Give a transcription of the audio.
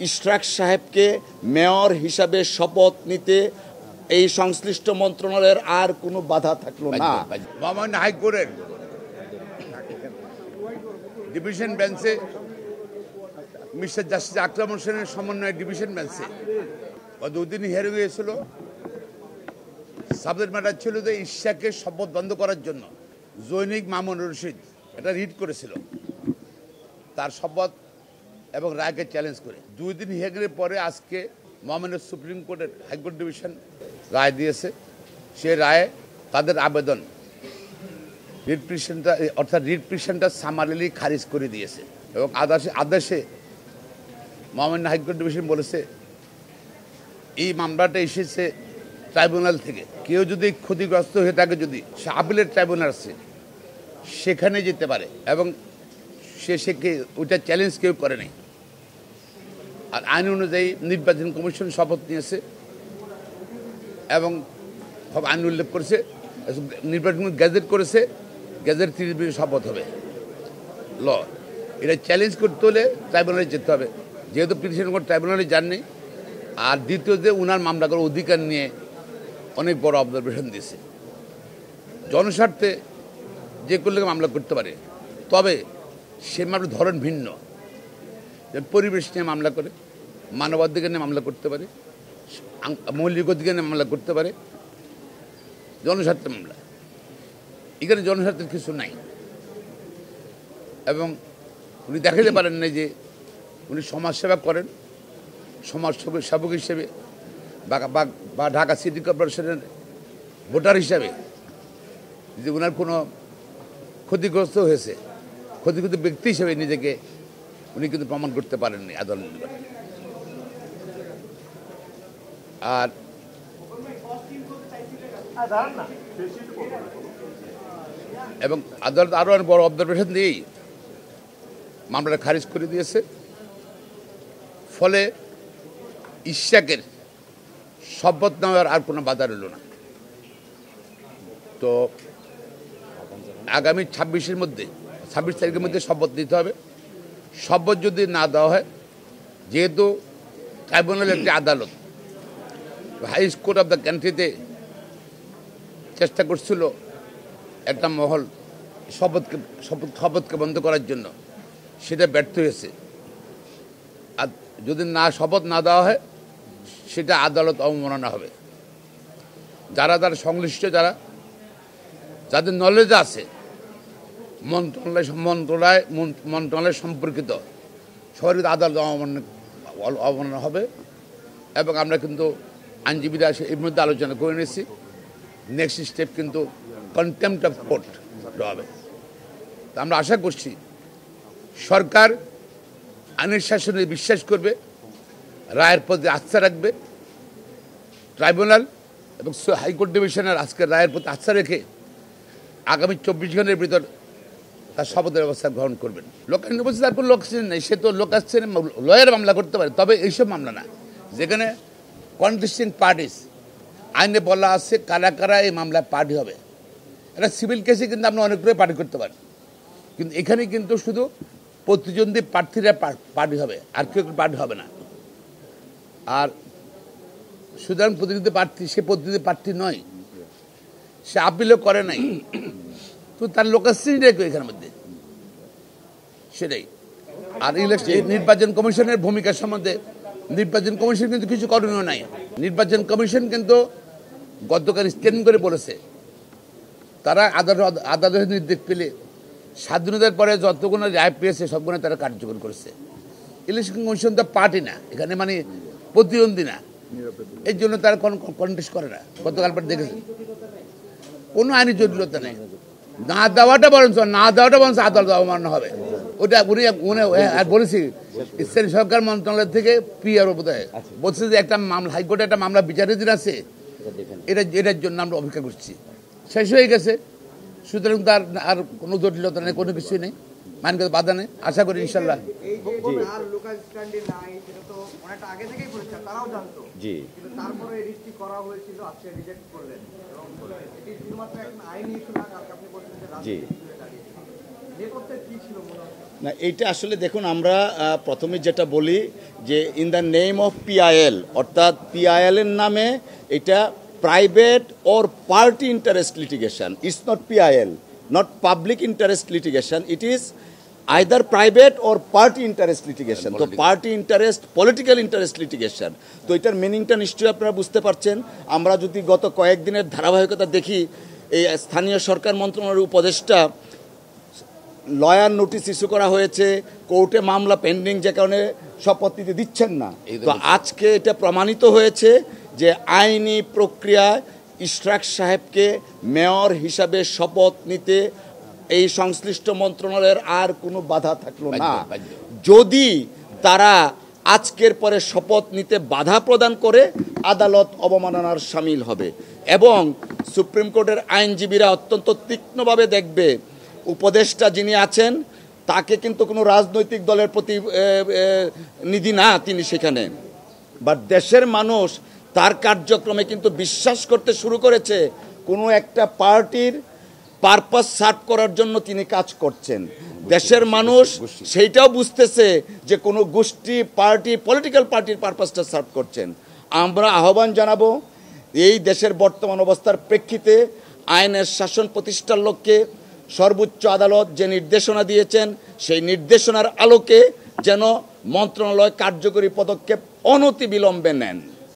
ইশরাক সাহেবকে মেয়র হিসাবে শপথ নিতে এই সংশ্লিষ্ট মন্ত্রণালয়ের আর কোনো বাধা থাকলো না। মহামান্য হাইকোর্টের ডিভিশন বেঞ্চে মিস্টার জাস্টিস আকরাম হোসেনের সমন্বয়ে ডিভিশন বেঞ্চে দুদিন হিয়ারিং হয়েছিল। সাবজেক্ট ম্যাটার ছিল যে ইশরাককে শপথ বন্ধ করার জন্য জৈনিক মামুন রশিদ এটা রিট করেছিল তার শপথ এবং রায়কে চ্যালেঞ্জ করে। 2 দিন হিয়ারিংয়ের পরে আজকে মহামান্য সুপ্রিম কোর্টের হাইকোর্ট ডিভিশন রায় দিয়েছে। সে রায়ে তাদের আবেদন রিট পিটিশনটা অর্থাৎ রিট পিটিশনটা সামারিলি খারিজ করে দিয়েছে এবং আদেশে মহামান্য হাইকোর্ট ডিভিশন বলেছে এই মামলাটা এসেছে ট্রাইব্যুনাল থেকে। কেউ যদি ক্ষতিগ্রস্ত হয়ে থাকে, যদি সে আপিলের ট্রাইব্যুনাল আছে সেখানে যেতে পারে এবং সে ওইটা চ্যালেঞ্জ কেউ করে নাই। আর আইন অনুযায়ী নির্বাচন কমিশন শপথ নিয়েছে এবং আইন উল্লেখ করেছে, নির্বাচন গ্যাজেট করেছে, গ্যাজেট 30 দিনে শপথ হবে ল। এটা চ্যালেঞ্জ করতে হলে ট্রাইব্যুনালে যেতে হবে, যেহেতু পিটিশন কোর্ট ট্রাইব্যুনালে যাননি। আর দ্বিতীয় যে উনার মামলা করার অধিকার নিয়ে অনেক বড় অবজারভেশন দিয়েছে। জনস্বার্থে যে করলে মামলা করতে পারে, তবে সে মামলার ধরন ভিন্ন। পরিবেশ নিয়ে মামলা করে, মানবাধিকার নিয়ে মামলা করতে পারে, মৌলিক অধিকার নিয়ে মামলা করতে পারে, জনস্বার্থের মামলা। এখানে জনস্বার্থের কিছু নাই এবং উনি দেখাতে পারেন না যে উনি সমাজসেবা করেন, সমাজ সেবক হিসেবে বা ঢাকা সিটি কর্পোরেশনের ভোটার হিসাবে যে ওনার কোনো ক্ষতিগ্রস্ত হয়েছে, ক্ষতিগ্রস্ত ব্যক্তি হিসেবে নিজেকে উনি কিন্তু প্রমাণ করতে পারেননি আদালত। আর এবং আদালত আরো অনেক বড় অবজারভেশন দিয়েই মামলাটা খারিজ করে দিয়েছে। ফলে ইশরাকের শপথ নেওয়ার আর কোনো বাধা রইল না। তো আগামী 26 তারিখের মধ্যে শপথ নিতে হবে। শপথ যদি না দেওয়া হয়, যেহেতু ট্রাইব্যুনাল একটি আদালত, হাই কোর্ট অফ দ্য কান্ট্রিতে চেষ্টা করছিল একটা মহল শপথকে বন্ধ করার জন্য, সেটা ব্যর্থ হয়েছে। আর যদি শপথ না দেওয়া হয়, সেটা আদালত অবমাননা হবে। যারা সংশ্লিষ্ট, যাদের নলেজ আছে, মন্ত্রণালয় সম্পর্কিত সবাই আদালত অবমাননা হবে। এবং আমরা কিন্তু আইনজীবীরা এর মধ্যে আলোচনা করে নিয়েছি, নেক্সট স্টেপ কিন্তু কন্টেম্পট অফ কোর্ট হবে। আমরা আশা করছি সরকার আইনের শাসনে বিশ্বাস করবে, রায়ের প্রতি আস্থা রাখবে। ট্রাইব্যুনাল এবং হাইকোর্ট ডিভিশনের আজকের রায়ের প্রতি আস্থা রেখে আগামী 24 ঘন্টার ভিতর তার শপথের ব্যবস্থা গ্রহণ করবেন। লোকায়ন বলছে তার কোনো লোক নেই, সে তো লোক আসছে লয়ের মামলা করতে পারে, তবে এইসব মামলা না যেখানে কন্টেস্টিং পার্টিস আইনে বলা আছে কারা কারা এই মামলায় পার্টি হবে। এটা সিভিল কেসে কিন্তু আপনি অনেকগুলো পার্টি করতে পারেন, কিন্তু এখানে কিন্তু শুধু প্রতিদ্বন্দ্বী প্রার্থীরা পার্টি হবে, আর কেউ পার্টি হবে না। আর সুতরাং প্রতিনিধি প্রার্থী, সে প্রতিনিধি প্রার্থী নয়, সে আপিলও করে নাই, তো তার লোকাশ্রী রেখে এখানের মধ্যে সেটাই। আর নির্বাচন কমিশনের ভূমিকা সম্বন্ধে, নির্বাচন কমিশন কিন্তু কিছু করণীয় নাই। নির্বাচন কমিশন কিন্তু গতকাল স্টেটমেন্ট করে বলেছে তারা আদালতের নির্দেশ পেলে স্বাধীনতার পরে যতগুলো রায় পেয়েছে সবগুলো তারা কার্যকর করেছে। ইলেকশন কমিশন তো পার্টি না, এখানে মানে প্রতিদ্বন্দ্বী না, এই জন্য তারা কন্টেস্ট করে না। গতকাল পর দেখেছে কোনো আইনি জটিলতা নেই। না দেওয়াটা বরঞ্চ আদালত অবমাননা হবে। ওটা আর বলেছি স্থানীয় সরকার মন্ত্রণালয় থেকে পিআরও বোধহয় বলছে যে একটা মামলা, হাইকোর্টে একটা মামলা বিচারাধীন আছে, এটার জন্য আমরা অপেক্ষা করছি। শেষ হয়ে গেছে, সুতরাং তার আর কোনো জটিলতা নেই, কোনো কিছুই নেই, মানকে বাধা নেই। আশা করি ইনশাল্লাহ না, এইটা আসলে দেখুন, আমরা প্রথমে যেটা বলি যে in the name of PIL, অর্থাৎ পিআইএল এর নামে এটা private or party interest litigation. It's not PIL, not public interest litigation, it is either private or party interest litigation. তো party interest, political interest litigation. তো এটার মিনিংটা নিশ্চয়ই আপনারা বুঝতে পারছেন। আমরা যদি গত কয়েকদিনের ধারাবাহিকতা দেখি, এই স্থানীয় সরকার মন্ত্রণালয়ের উপদেষ্টা লয়ার নোটিশ ইস্যু করা হয়েছে, কোর্টে মামলা পেন্ডিং, যে কারণে শপথ নিতে দিচ্ছেন না। তো আজকে এটা প্রমাণিত হয়েছে যে আইনি প্রক্রিয়ায় ইশরাক সাহেবকে মেয়র হিসাবে শপথ নিতে এই সংশ্লিষ্ট মন্ত্রণালয়ের আর কোনো বাধা থাকলো না। যদি তারা আজকের পরে শপথ নিতে বাধা প্রদান করে, আদালত অবমাননার শামিল হবে। এবং সুপ্রিম কোর্টের আইনজীবীরা অত্যন্ত তীক্ষ্ণভাবে দেখবে, উপদেষ্টা যিনি আছেন তাকে কিন্তু কোনো রাজনৈতিক দলের প্রতিনিধি না তিনি সেখানে, বাট দেশের মানুষ তার কার্যক্রমে কিন্তু বিশ্বাস করতে শুরু করেছে কোনো একটা পার্টির পারপাস সার্ভ করার জন্য তিনি কাজ করছেন। দেশের মানুষ সেইটাও বুঝতেছে যে কোনো গোষ্ঠী, পার্টি, পলিটিক্যাল পার্টির পারপাসটা সার্ভ করছেন। আমরা আহ্বান জানাবো, এই দেশের বর্তমান অবস্থার প্রেক্ষিতে আইনের শাসন প্রতিষ্ঠার লক্ষ্যে সর্বোচ্চ আদালত যে নির্দেশনা দিয়েছেন, সেই নির্দেশনার আলোকে যেন মন্ত্রণালয় কার্যকরী পদক্ষেপ অনতিবিলম্বে নেন।